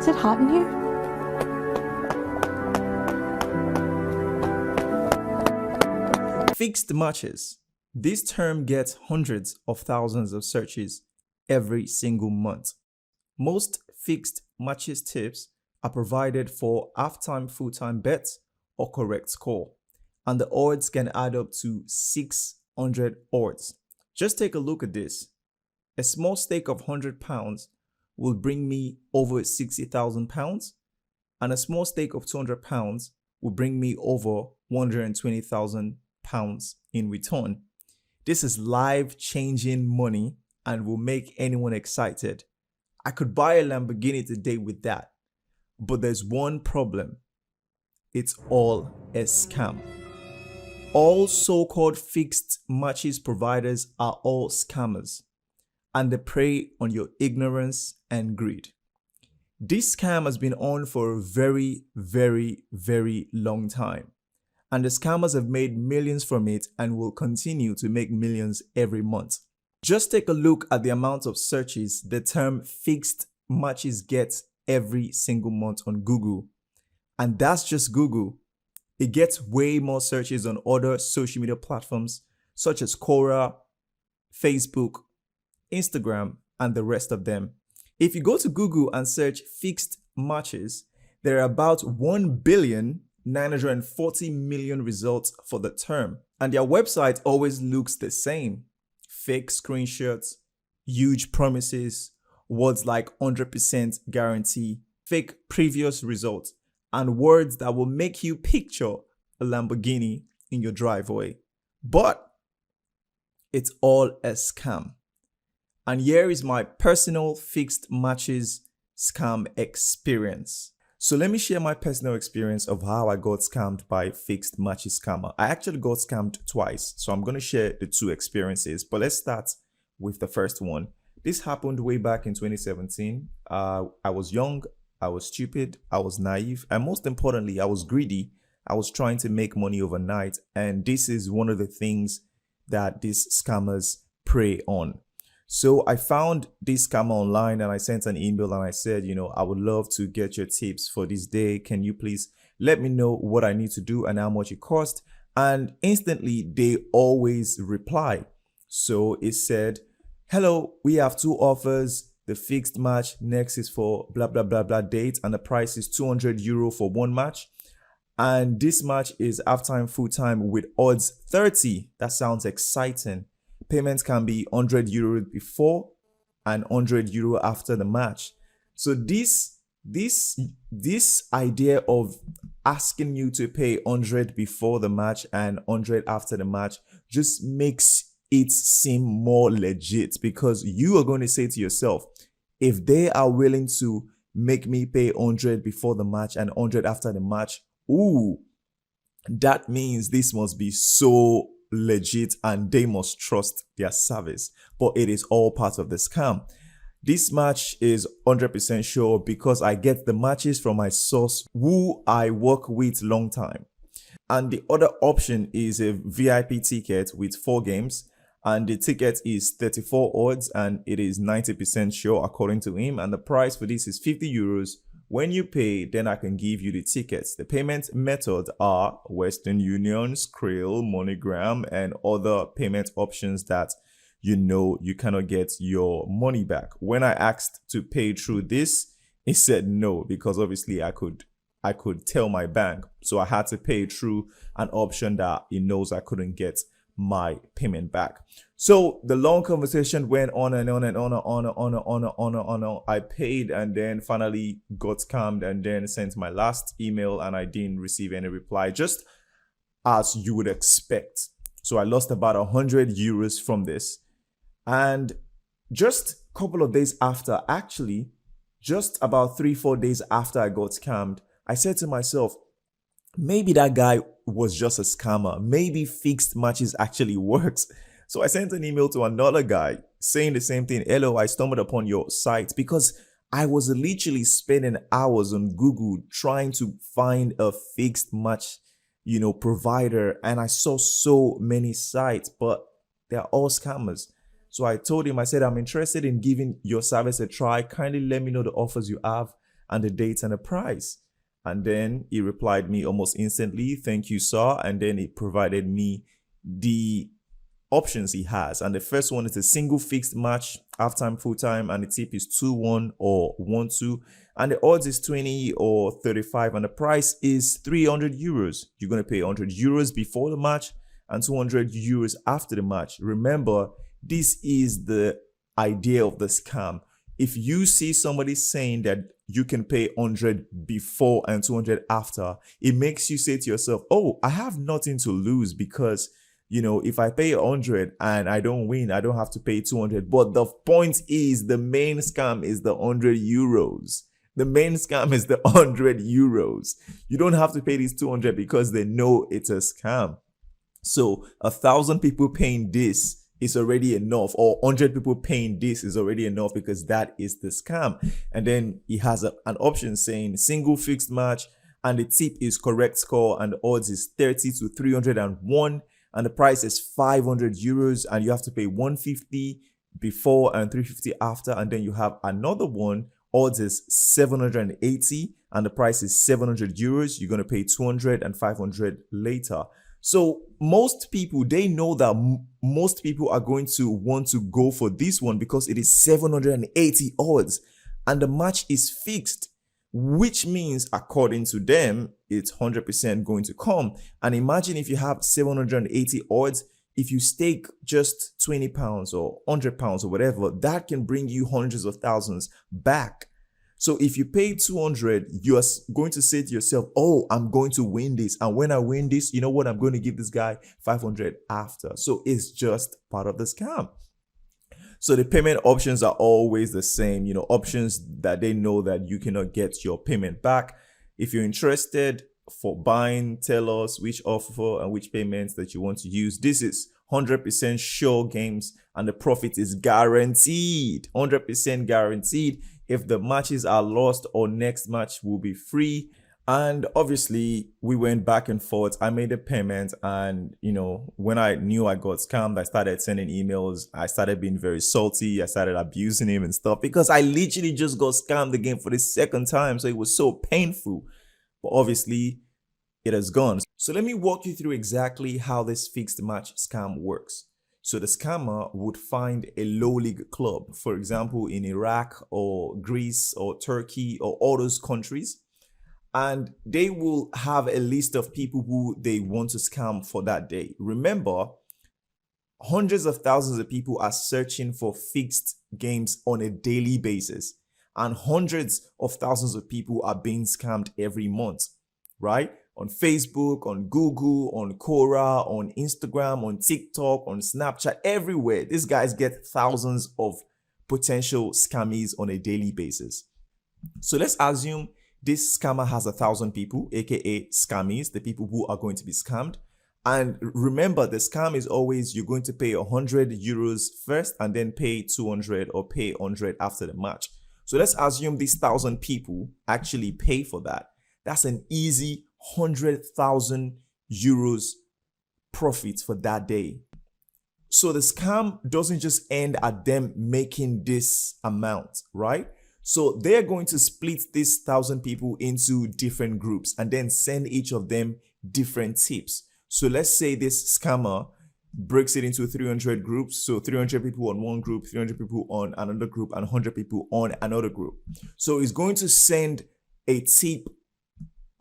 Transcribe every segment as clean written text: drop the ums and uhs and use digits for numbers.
Is it hot in here? Fixed matches. This term gets hundreds of thousands of searches every single month. Most fixed matches tips are provided for halftime, full-time bets or correct score, and the odds can add up to 600 odds. Just take a look at this. A small stake of £100 will bring me over £60,000, and a small stake of £200 will bring me over £120,000 in return. This is life-changing money and will make anyone excited. I could buy a Lamborghini today with that, but there's one problem. It's all a scam. All so-called fixed matches providers are all scammers, and they prey on your ignorance and greed. This scam has been on for a very, very, very long time, and the scammers have made millions from it and will continue to make millions every month. Just take a look at the amount of searches the term fixed matches gets every single month on Google. And that's just Google. It gets way more searches on other social media platforms such as Quora, Facebook, Instagram, and the rest of them. If you go to Google and search fixed matches, there are about 1,940,000,000 results for the term. And their website always looks the same. Fake screenshots, huge promises, words like 100% guarantee, fake previous results, and words that will make you picture a Lamborghini in your driveway. But it's all a scam. And here is my personal fixed matches scam experience. So let me share my personal experience of how I got scammed by fixed matches scammer. I actually got scammed twice, so I'm going to share the two experiences. But let's start with the first one. This happened way back in 2017. I was young, I was stupid, I was naive, and most importantly, I was greedy. I was trying to make money overnight, and this is one of the things that these scammers prey on. So I found this scammer online and I sent an email and I said, I would love to get your tips for this day. Can you please let me know what I need to do and how much it cost? And instantly they always reply. So it said, hello, we have two offers. The fixed match next is for blah, blah, blah, blah date. And the price is €200 for one match. And this match is halftime, full time with odds 30. That sounds exciting. Payments can be €100 before and €100 after the match. So this idea of asking you to pay 100 before the match and 100 after the match just makes it seem more legit, because you are going to say to yourself, if they are willing to make me pay 100 before the match and 100 after the match, ooh, that means this must be so legit and they must trust their service. But it is all part of the scam. This match is 100% sure because I get the matches from my source who I work with long time. And the other option is a VIP ticket with 4 games, and the ticket is 34 odds and it is 90% sure according to him, and the price for this is €50. When you pay, then I can give you the tickets. The payment methods are Western Union, Skrill, MoneyGram, and other payment options that you cannot get your money back. When I asked to pay through this, it said no, because obviously I could tell my bank. So I had to pay through an option that it knows I couldn't get my payment back. So the long conversation went on and on and on and on and on and on and on and on. I paid and then finally got scammed and then sent my last email and I didn't receive any reply, just as you would expect. So I lost about €100 from this. And just a couple of days after, actually, just about 3-4 days after I got scammed, I said to myself, maybe that guy was just a scammer. Maybe fixed matches actually works. So I sent an email to another guy saying the same thing. Hello, I stumbled upon your site, because I was literally spending hours on Google trying to find a fixed match, provider. And I saw so many sites, but they're all scammers. So I told him, I said, I'm interested in giving your service a try. Kindly let me know the offers you have and the date and the price. And then he replied me almost instantly, "Thank you, sir." And then he provided me the options he has. And the first one is a single fixed match, halftime, full time, and the tip is 2-1 or 1-2. And the odds is 20 or 35, and the price is 300 euros. You're going to pay 100 euros before the match and 200 euros after the match. Remember, this is the idea of the scam. If you see somebody saying that you can pay 100 before and 200 after, it makes you say to yourself, oh, I have nothing to lose, because if I pay 100 and I don't win, I don't have to pay 200. But the point is, the main scam is the 100 euros. The main scam is the 100 euros. You don't have to pay these 200 because they know it's a scam. So 1,000 people paying this is already enough, or 100 people paying this is already enough, because that is the scam. And then he has an option saying single fixed match, and the tip is correct score, and the odds is 30 to 301. And the price is 500 euros, and you have to pay 150 before and 350 after. And then you have another one, odds is 780, and the price is 700 euros. You're going to pay 200 and 500 later. So most people, they know that most people are going to want to go for this one because it is 780 odds and the match is fixed, which means, according to them, it's 100% going to come. And imagine if you have 780 odds, if you stake just 20 pounds or 100 pounds or whatever, that can bring you hundreds of thousands back. So if you pay 200, you're going to say to yourself, oh, I'm going to win this. And when I win this, you know what? I'm going to give this guy 500 after. So it's just part of the scam. So the payment options are always the same, options that they know that you cannot get your payment back. If you're interested for buying, tell us which offer and which payments that you want to use. This is 100% sure games, and the profit is guaranteed, 100% guaranteed. If the matches are lost, or next match will be free. And obviously we went back and forth. I made a payment, and when I knew I got scammed, I started sending emails. I started being very salty. I started abusing him and stuff, because I literally just got scammed again for the second time. So it was so painful, but obviously it has gone. So let me walk you through exactly how this fixed match scam works. So the scammer would find a low league club, for example, in Iraq or Greece or Turkey or all those countries. And they will have a list of people who they want to scam for that day. Remember, hundreds of thousands of people are searching for fixed games on a daily basis. And hundreds of thousands of people are being scammed every month, right? On Facebook, on Google, on Quora, on Instagram, on TikTok, on Snapchat, everywhere. These guys get thousands of potential scammies on a daily basis. So let's assume this scammer has 1,000 people, aka scammies, the people who are going to be scammed. And remember, the scam is always you're going to pay 100 euros first and then pay 200 or pay 100 after the match. So let's assume these 1,000 people actually pay for that. That's an easy 100,000 euros profit for that day. So the scam doesn't just end at them making this amount, right? So they're going to split these 1,000 people into different groups and then send each of them different tips. So let's say this scammer breaks it into 300 groups. So 300 people on one group, 300 people on another group, and 100 people on another group. So he's going to send a tip,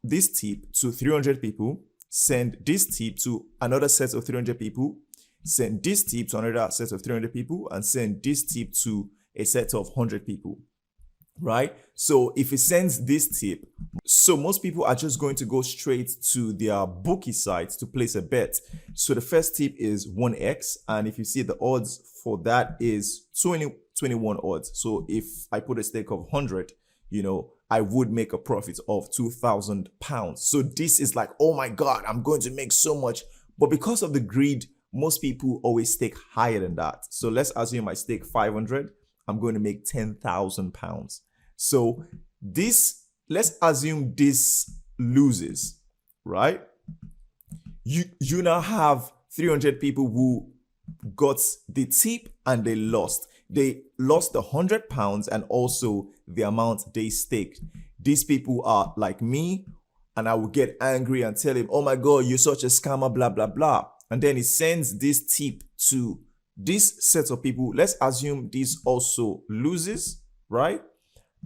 this tip to 300 people, send this tip to another set of 300 people, send this tip to another set of 300 people, and send this tip to a set of 100 people. Right? So if he sends this tip, so most people are just going to go straight to their bookie site to place a bet. So the first tip is 1x, and if you see the odds for that is 21 odds. So if I put a stake of 100, I would make a profit of 2,000 pounds. So this is like, oh my God, I'm going to make so much. But because of the greed, most people always stake higher than that. So let's assume I stake 500. I'm going to make 10,000 pounds. So let's assume this loses, right? You now have 300 people who got the tip and they lost. They lost the 100 pounds and also the amount they staked. these people are like me, and I will get angry and tell him, oh my God, you're such a scammer, blah, blah, blah. And then he sends this tip to this set of people. Let's assume this also loses, right?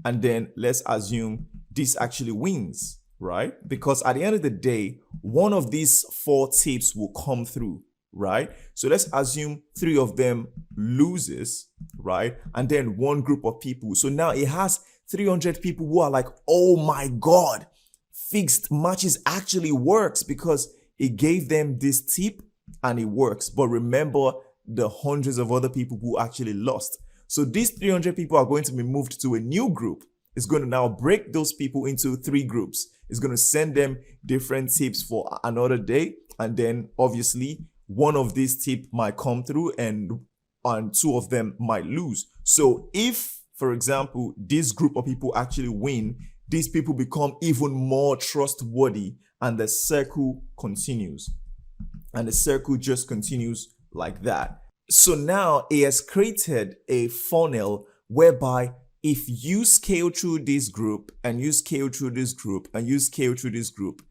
And then let's assume this actually wins, right? Because at the end of the day, one of these 4 tips will come through, right? So let's assume 3 of them loses, right? And then one group of people. So now it has 300 people who are like, oh my God, fixed matches actually works, because it gave them this tip and it works. But remember the hundreds of other people who actually lost. So these 300 people are going to be moved to a new group. It's going to now break those people into 3 groups. It's going to send them different tips for another day. And then obviously one of these tips might come through and 2 of them might lose. So if, for example, this group of people actually win, these people become even more trustworthy, and the circle continues. And the circle just continues like that. So now it has created a funnel whereby if you scale through this group and you scale through this group and you scale through this group,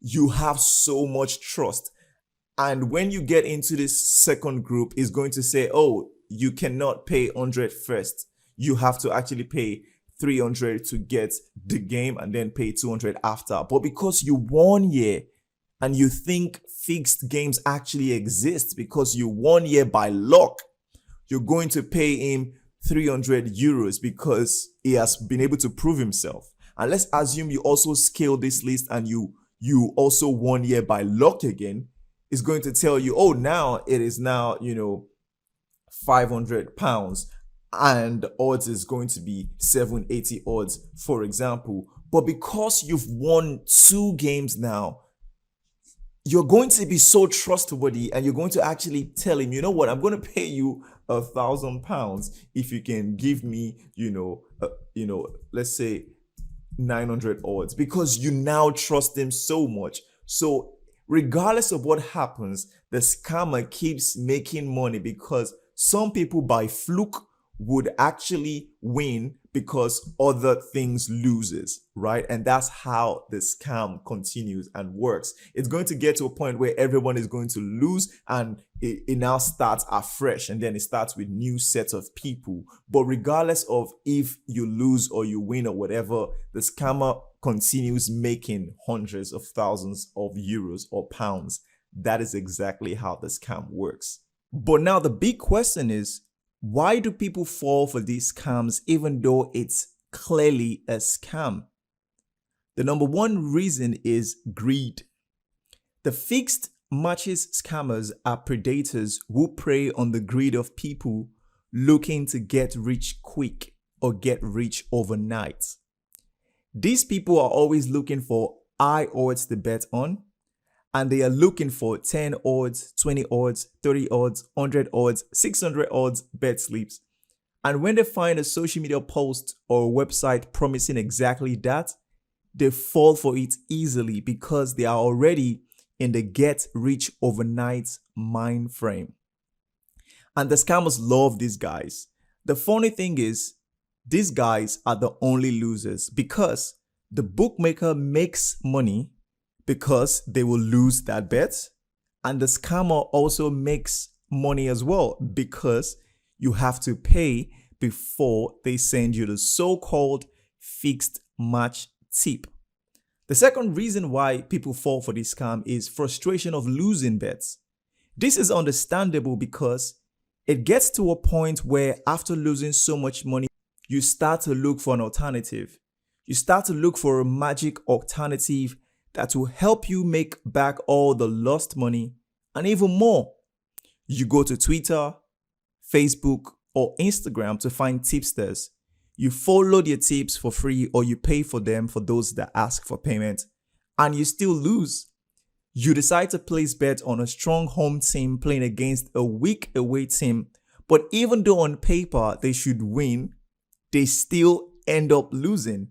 you have so much trust. And when you get into this second group, it's going to say, oh, you cannot pay 100 first. You have to actually pay 300 to get the game and then pay 200 after. But because you won here and you think fixed games actually exist because you won here by luck, you're going to pay him 300 euros because he has been able to prove himself. And let's assume you also scale this list and you also won here by luck again. It's going to tell you, oh, now it is now, 500 pounds. And odds is going to be 780 odds, for example. But because you've won 2 games now, you're going to be so trustworthy, and you're going to actually tell him, you know what, I'm going to pay you £1,000 if you can give me, let's say 900 odds, because you now trust him so much. So regardless of what happens, the scammer keeps making money, because some people by fluke would actually win because other things loses, right? And that's how the scam continues and works. It's going to get to a point where everyone is going to lose, and it now starts afresh, and then it starts with new sets of people. But regardless of if you lose or you win or whatever, the scammer continues making hundreds of thousands of euros or pounds. That is exactly how the scam works. But now the big question is, why do people fall for these scams even though it's clearly a scam? The number one reason is greed. The fixed matches scammers are predators who prey on the greed of people looking to get rich quick or get rich overnight. These people are always looking for high odds to bet on, and they are looking for 10 odds, 20 odds, 30 odds, 100 odds, 600 odds bet slips. And when they find a social media post or a website promising exactly that, they fall for it easily because they are already in the get rich overnight mind frame. And the scammers love these guys. The funny thing is, these guys are the only losers, because the bookmaker makes money because they will lose that bet, and the scammer also makes money as well because you have to pay before they send you the so-called fixed match tip. The second reason why people fall for this scam is frustration of losing bets. This is understandable because it gets to a point where after losing so much money, you start to look for an alternative. You start to look for a magic alternative that will help you make back all the lost money and even more. You go to Twitter, Facebook, or Instagram to find tipsters. You follow their tips for free, or you pay for them for those that ask for payment, and you still lose. You decide to place bet on a strong home team playing against a weak away team, but even though on paper they should win, they still end up losing.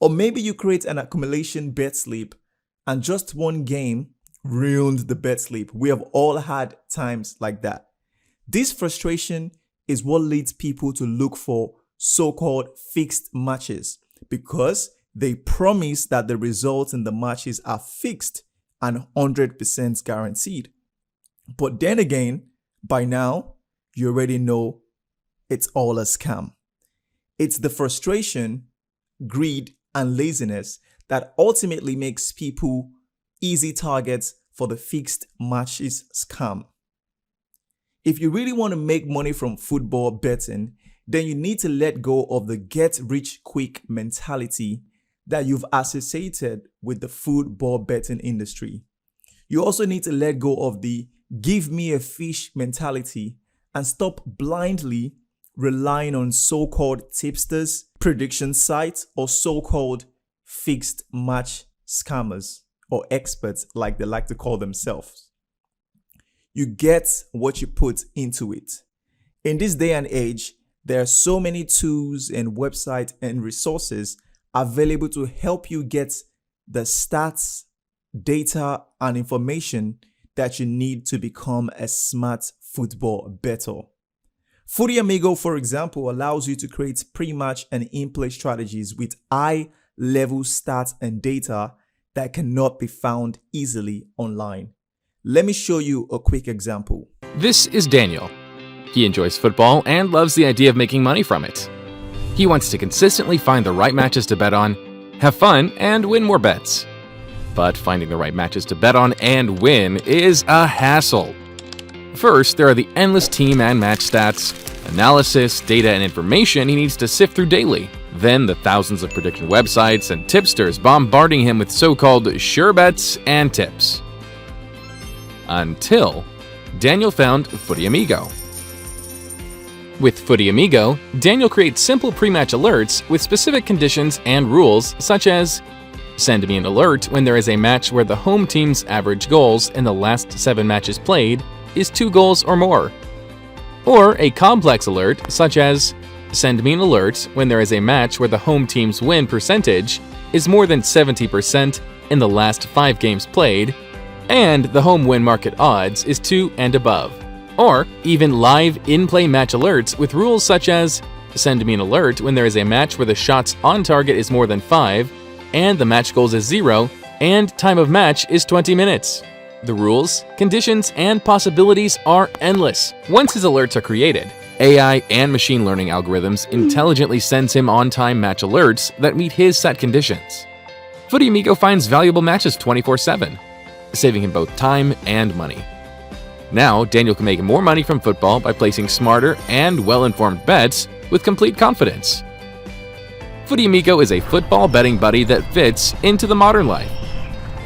Or maybe you create an accumulation bet slip, and just one game ruined the bet slip. We have all had times like that. This frustration is what leads people to look for so-called fixed matches, because They promise that the results in the matches are fixed and 100% guaranteed. But then again, by now, you already know it's all a scam. It's the frustration, greed, and laziness that ultimately makes people easy targets for the fixed matches scam. If you really want to make money from football betting, then you need to let go of the get-rich-quick mentality that you've associated with the football betting industry. You also need to let go of the give me a fish mentality and stop blindly relying on so-called tipsters, prediction sites, or so-called fixed match scammers or experts like they like to call themselves. You get what you put into it. In this day and age, there are so many tools and websites and resources available to help you get the stats, data, and information that you need to become a smart football bettor. Footy Amigo, for example, allows you to create pre-match and in-play strategies with high-level stats and data that cannot be found easily online. Let me show you a quick example. This is Daniel. He enjoys football and loves the idea of making money from it. He wants to consistently find the right matches to bet on, have fun, and win more bets. But finding the right matches to bet on and win is a hassle. First, there are the endless team and match stats, analysis, data, and information he needs to sift through daily. Then the thousands of prediction websites and tipsters bombarding him with so-called sure bets and tips. Until Daniel found Footy Amigo. With Footy Amigo, Daniel creates simple pre-match alerts with specific conditions and rules, such as send me an alert when there is a match where the home team's average goals in the last 7 matches played is 2 goals or more. Or a complex alert, such as send me an alert when there is a match where the home team's win percentage is more than 70% in the last 5 games played, and the home win market odds is 2 and above. Or even live in-play match alerts with rules such as send me an alert when there is a match where the shots on target is more than 5, and the match goals is 0, and time of match is 20 minutes. The rules, conditions, and possibilities are endless. Once his alerts are created, AI and machine learning algorithms intelligently sends him on-time match alerts that meet his set conditions. Footy Amigo finds valuable matches 24/7, saving him both time and money. Now, Daniel can make more money from football by placing smarter and well-informed bets with complete confidence. Footy Amigo is a football betting buddy that fits into the modern life.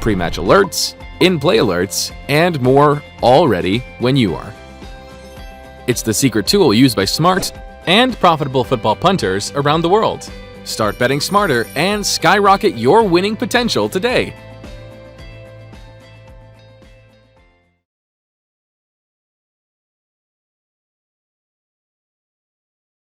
Pre-match alerts, in-play alerts, and more all ready when you are. It's the secret tool used by smart and profitable football punters around the world. Start betting smarter and skyrocket your winning potential today.